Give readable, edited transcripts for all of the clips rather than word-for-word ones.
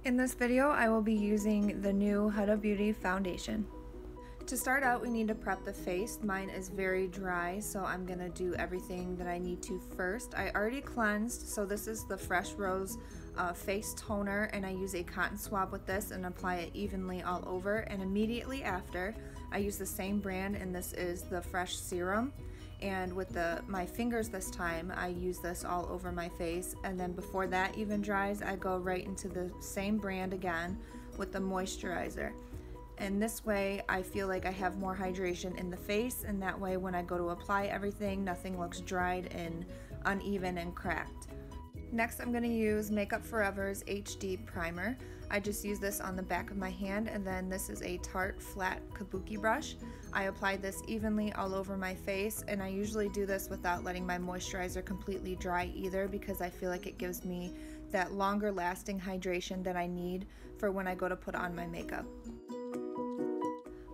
In this video, I will be using the new Huda Beauty foundation. To start out, we need to prep the face. Mine is very dry, so I'm gonna do everything that I need to first. I already cleansed, so this is the Fresh Rose face toner, and I use a cotton swab with this and apply it evenly all over. And immediately after, I use the same brand, and this is the Fresh Serum. And with my fingers this time, I use this all over my face, and then before that even dries, I go right into the same brand again with the moisturizer. And this way I feel like I have more hydration in the face, and that way when I go to apply everything, nothing looks dried and uneven and cracked. Next, I'm going to use Makeup Forever's HD Primer. I just use this on the back of my hand, and then this is a Tarte flat kabuki brush. I apply this evenly all over my face, and I usually do this without letting my moisturizer completely dry either, because I feel like it gives me that longer lasting hydration that I need for when I go to put on my makeup.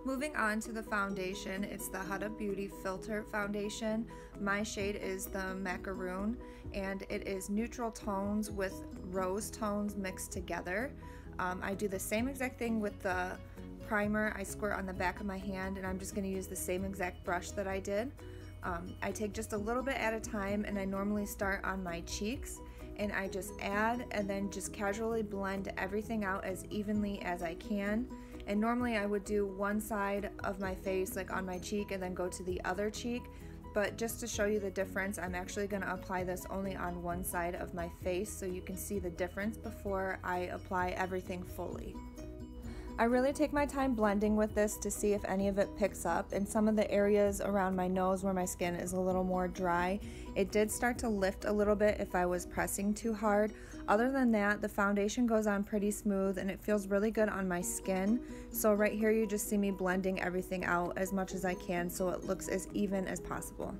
Moving on to the foundation, it's the Huda Beauty Filter Foundation. My shade is the Macaroon, and it is neutral tones with rose tones mixed together. I do the same exact thing with the primer. I squirt on the back of my hand, and I'm just going to use the same exact brush that I did. I take just a little bit at a time, and I normally start on my cheeks, and I just add and then just casually blend everything out as evenly as I can. And normally I would do one side of my face, like on my cheek, and then go to the other cheek. But just to show you the difference, I'm actually going to apply this only on one side of my face so you can see the difference before I apply everything fully. I really take my time blending with this to see if any of it picks up. In some of the areas around my nose where my skin is a little more dry, it did start to lift a little bit if I was pressing too hard. Other than that, the foundation goes on pretty smooth and it feels really good on my skin. So right here you just see me blending everything out as much as I can so it looks as even as possible.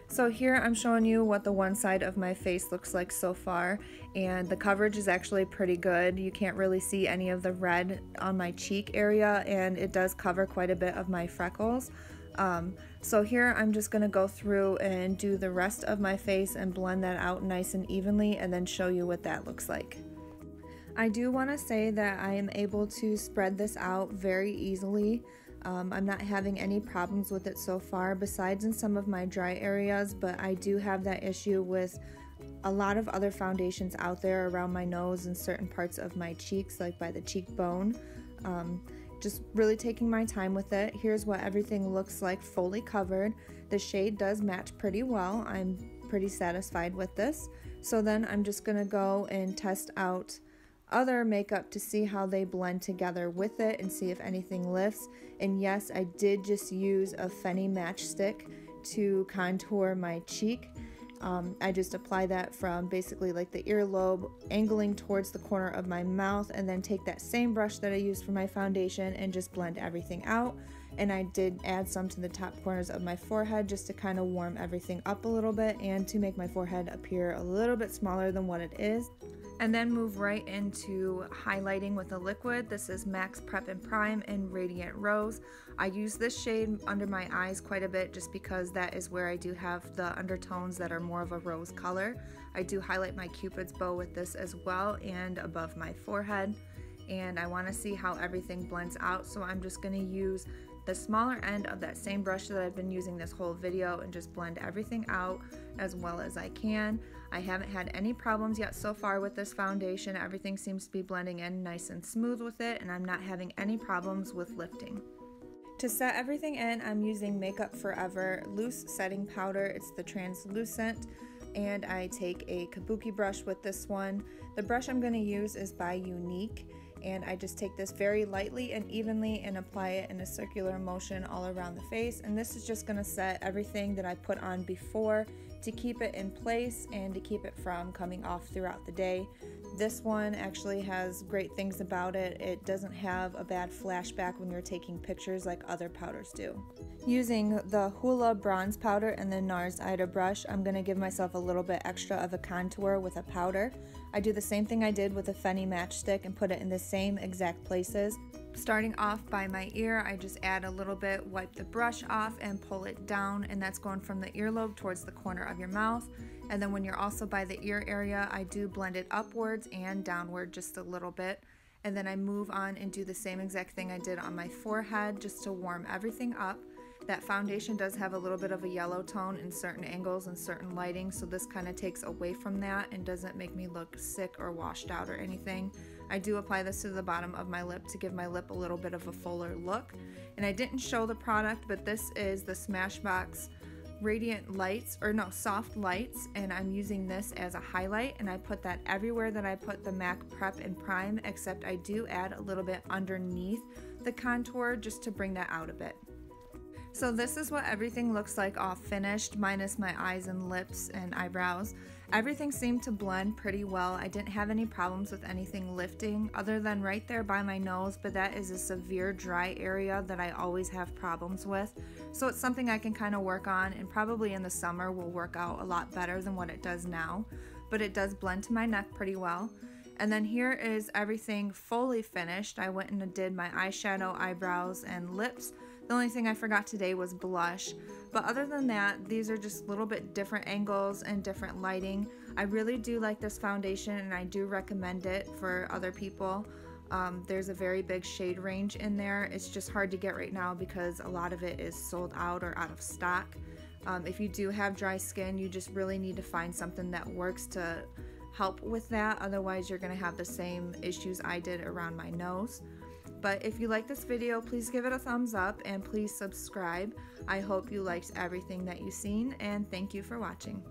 So here I'm showing you what the one side of my face looks like so far, and the coverage is actually pretty good. You can't really see any of the red on my cheek area, and it does cover quite a bit of my freckles. So here I'm just going to go through and do the rest of my face and blend that out nice and evenly, and then show you what that looks like. I do want to say that I am able to spread this out very easily. I'm not having any problems with it so far, besides in some of my dry areas, but I do have that issue with a lot of other foundations out there around my nose and certain parts of my cheeks, like by the cheekbone. Just really taking my time with it. Here's what everything looks like fully covered. The shade does match pretty well. I'm pretty satisfied with this. So then I'm just gonna go and test out other makeup to see how they blend together with it and see if anything lifts. And yes, I did just use a Fenty matchstick to contour my cheek. I just apply that from basically like the earlobe, angling towards the corner of my mouth, and then take that same brush that I used for my foundation and just blend everything out. And I did add some to the top corners of my forehead just to kind of warm everything up a little bit and to make my forehead appear a little bit smaller than what it is. And then move right into highlighting with a liquid. This is Max Prep and Prime in Radiant Rose. I use this shade under my eyes quite a bit just because that is where I do have the undertones that are more of a rose color. I do highlight my Cupid's bow with this as well and above my forehead. And I want to see how everything blends out, so I'm just going to use the smaller end of that same brush that I've been using this whole video and just blend everything out as well as I can. I haven't had any problems yet so far with this foundation. Everything seems to be blending in nice and smooth with it, and I'm not having any problems with lifting. To set everything in, I'm using Makeup Forever Loose Setting Powder. It's the translucent, and I take a kabuki brush with this one. The brush I'm going to use is by Unique, and I just take this very lightly and evenly and apply it in a circular motion all around the face. And this is just going to set everything that I put on before to keep it in place and to keep it from coming off throughout the day. This one actually has great things about it. It doesn't have a bad flashback when you're taking pictures like other powders do. Using the Huda bronze powder and the NARS Ida brush, I'm going to give myself a little bit extra of a contour with a powder. I do the same thing I did with a Fenty matchstick and put it in the same exact places. Starting off by my ear, I just add a little bit, wipe the brush off and pull it down, and that's going from the earlobe towards the corner of your mouth. And then when you're also by the ear area, I do blend it upwards and downward just a little bit. And then I move on and do the same exact thing I did on my forehead just to warm everything up. That foundation does have a little bit of a yellow tone in certain angles and certain lighting, so this kind of takes away from that and doesn't make me look sick or washed out or anything. I do apply this to the bottom of my lip to give my lip a little bit of a fuller look. And I didn't show the product, but this is the Smashbox Radiant Lights, or no, Soft Lights, and I'm using this as a highlight, and I put that everywhere that I put the MAC Prep and Prime, except I do add a little bit underneath the contour just to bring that out a bit. So this is what everything looks like all finished, minus my eyes and lips and eyebrows. Everything seemed to blend pretty well. I didn't have any problems with anything lifting other than right there by my nose, but that is a severe dry area that I always have problems with. So it's something I can kind of work on, and probably in the summer will work out a lot better than what it does now. But it does blend to my neck pretty well. And then here is everything fully finished. I went and did my eyeshadow, eyebrows, and lips. The only thing I forgot today was blush. But other than that, these are just a little bit different angles and different lighting. I really do like this foundation, and I do recommend it for other people. There's a very big shade range in there. It's just hard to get right now because a lot of it is sold out or out of stock. If you do have dry skin, you just really need to find something that works to help with that. Otherwise, you're going to have the same issues I did around my nose. But if you like this video, please give it a thumbs up and please subscribe. I hope you liked everything that you've seen, and thank you for watching.